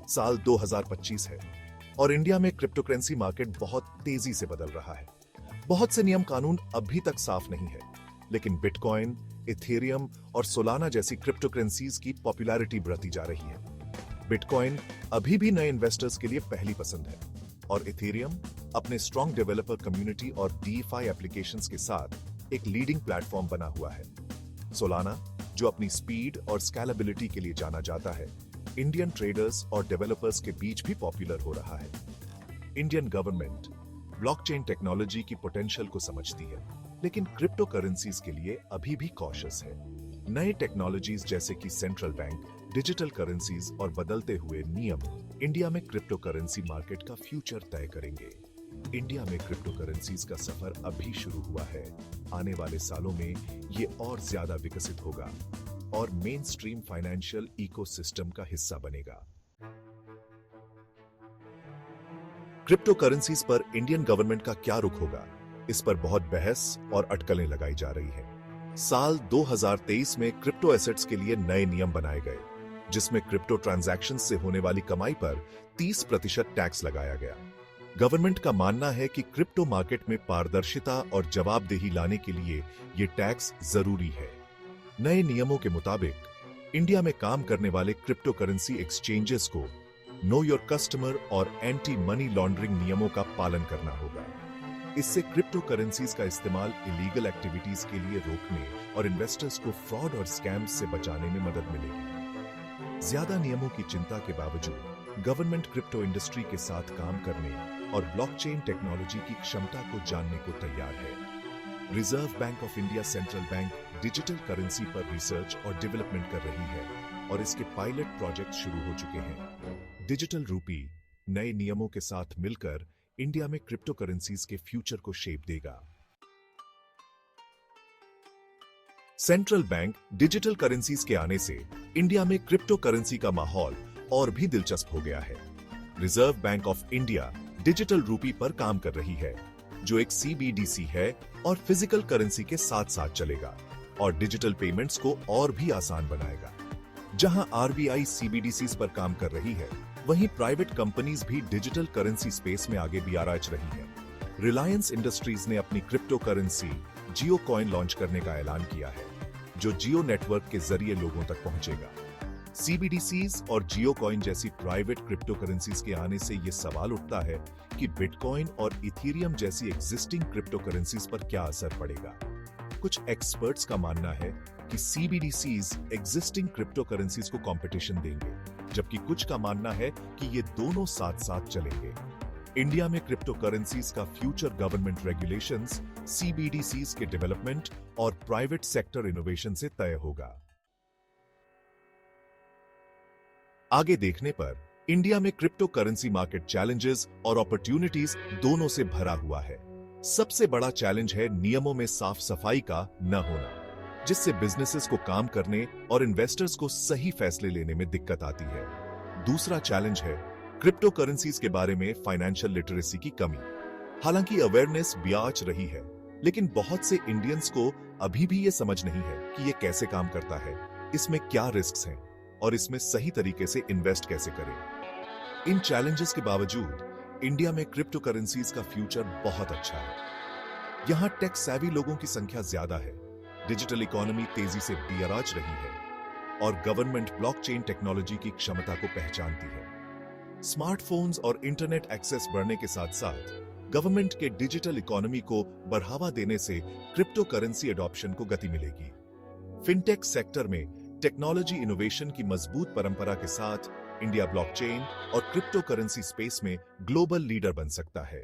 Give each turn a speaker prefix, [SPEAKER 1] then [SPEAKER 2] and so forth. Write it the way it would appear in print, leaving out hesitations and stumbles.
[SPEAKER 1] साल 2025 है और इंडिया में क्रिप्टो करेंसी मार्केट बहुत तेजी से बदल रहा है। बहुत से नियम कानून अभी तक साफ नहीं है, लेकिन बिटकॉइन, इथेरियम और सोलाना जैसी क्रिप्टो करेंसीज की पॉपुलैरिटी बढ़ती जा रही है। बिटकॉइन अभी भी नए इन्वेस्टर्स के लिए पहली पसंद है और इथेरियम अपने स्ट्रॉन्ग डेवलपर कम्युनिटी और डीफाई एप्लीकेशंस के साथ एक लीडिंग प्लेटफॉर्म बना हुआ है। सोलाना, जो अपनी स्पीड और स्केलेबिलिटी के लिए जाना जाता है, इंडियन ट्रेडर्स और डेवलपर्स के बीच भी पॉपुलर हो रहा है। इंडियन गवर्नमेंट ब्लॉकचेन टेक्नोलॉजी की पोटेंशियल को समझती है, लेकिन क्रिप्टो करेंसीज के लिए अभी भी कॉशियस है। नए टेक्नोलॉजीज जैसे कि सेंट्रल बैंक, डिजिटल करेंसीज और बदलते हुए नियम इंडिया में क्रिप्टो करेंसी मार्केट का फ्यूचर तय करेंगे। इंडिया में क्रिप्टो करेंसीज का सफर अभी शुरू हुआ है। आने वाले सालों में ये और ज्यादा विकसित होगा और मेन स्ट्रीम फाइनेंशियल इकोसिस्टम का हिस्सा बनेगा। क्रिप्टो करेंसीज पर इंडियन गवर्नमेंट का क्या रुख होगा, इस पर बहुत बहस और अटकलें लगाई जा रही हैं। साल 2023 में क्रिप्टो एसेट्स के लिए नए नियम बनाए गए, जिसमें क्रिप्टो ट्रांजैक्शंस से होने वाली कमाई पर 30% टैक्स लगाया गया। गवर्नमेंट का मानना है कि क्रिप्टो मार्केट में पारदर्शिता और जवाबदेही लाने के लिए यह टैक्स जरूरी है। नए नियमों के मुताबिक इंडिया में काम करने वाले क्रिप्टो करेंसी एक्सचेंजेस को नो योर कस्टमर और एंटी मनी लॉन्ड्रिंग नियमों का पालन करना होगा। इससे क्रिप्टो करेंसीज का इस्तेमाल इलीगल एक्टिविटीज के लिए रोकने और इन्वेस्टर्स को फ्रॉड और स्कैम्स से बचाने में मदद मिलेगी। ज्यादा नियमों की चिंता के बावजूद गवर्नमेंट क्रिप्टो इंडस्ट्री के साथ काम करने और ब्लॉकचेन टेक्नोलॉजी की क्षमता को जानने को तैयार है। Reserve bank of India central bank digital currency पर रिसर्च और डेवलपमेंट कर रही है और इसके पायलट प्रोजेक्ट शुरू हो चुके हैं। डिजिटल रूपी नए नियमों के साथ मिलकर इंडिया में क्रिप्टो करेंसीज के फ्यूचर को शेप देगा। सेंट्रल बैंक डिजिटल करेंसीज के आने से इंडिया में क्रिप्टो करेंसी का माहौल और भी दिलचस्प हो गया है। Reserve bank of India digital रूपी पर काम कर रही है, जो एक CBDC है और फिजिकल करेंसी के साथ साथ चलेगा और डिजिटल पेमेंट्स को और भी आसान बनाएगा। जहां RBI CBDCs पर काम कर रही है, वहीं प्राइवेट कंपनीज भी डिजिटल करेंसी स्पेस में आगे BRH रही है। रिलायंस इंडस्ट्रीज ने अपनी क्रिप्टो करेंसी जियो कॉइन लॉन्च करने का ऐलान किया है, जो जियो नेटवर्क के जरिए लोगों तक पहुंचेगा। CBDCs और जियो कॉइन जैसी प्राइवेट क्रिप्टो करेंसीज के आने से यह सवाल उठता है कि बिटकॉइन और इथेरियम जैसी एग्जिस्टिंग क्रिप्टो करेंसीज पर क्या असर पड़ेगा। कुछ एक्सपर्ट्स का मानना है कि CBDCs एग्जिस्टिंग क्रिप्टो करेंसीज को कंपटीशन देंगे, जबकि कुछ का मानना है कि ये दोनों साथ साथ चलेंगे। इंडिया में क्रिप्टो करेंसीज का फ्यूचर गवर्नमेंट रेगुलेशंस, CBDCs के डेवलपमेंट और प्राइवेट सेक्टर इनोवेशन से तय होगा। आगे देखने पर इंडिया में क्रिप्टो करेंसी मार्केट चैलेंजेस और अपॉर्चुनिटीज दोनों से भरा हुआ है। सबसे बड़ा चैलेंज है नियमों में साफ सफाई का न होना, जिससे बिजनेसेस को काम करने और इन्वेस्टर्स को सही फैसले लेने में दिक्कत आती है। दूसरा चैलेंज है क्रिप्टो करेंसीज के बारे में फाइनेंशियल लिटरेसी की कमी। हालांकि अवेयरनेस ब्याज रही है, लेकिन बहुत से इंडियंस को अभी भी ये समझ नहीं है कि ये कैसे काम करता है, इसमें क्या रिस्क्स हैं और इसमें सही तरीके से इन्वेस्ट कैसे करें। इन चैलेंजेस के बावजूद इंडिया में क्रिप्टो करेंसीज का फ्यूचर बहुत अच्छा है। यहां टेक सैवी लोगों की संख्या ज्यादा है, डिजिटल इकोनॉमी तेजी से BRH रही है और गवर्नमेंट ब्लॉकचेन टेक्नोलॉजी की क्षमता को पहचानती है। स्मार्टफोन्स और इंटरनेट एक्सेस बढ़ने के साथ साथ गवर्नमेंट के डिजिटल इकोनॉमी को बढ़ावा देने से क्रिप्टो करेंसी एडॉप्शन को गति मिलेगी। फिनटेक सेक्टर में टेक्नोलॉजी इनोवेशन की मजबूत परंपरा के साथ इंडिया ब्लॉकचेन और क्रिप्टो करेंसी स्पेस में ग्लोबल लीडर बन सकता है।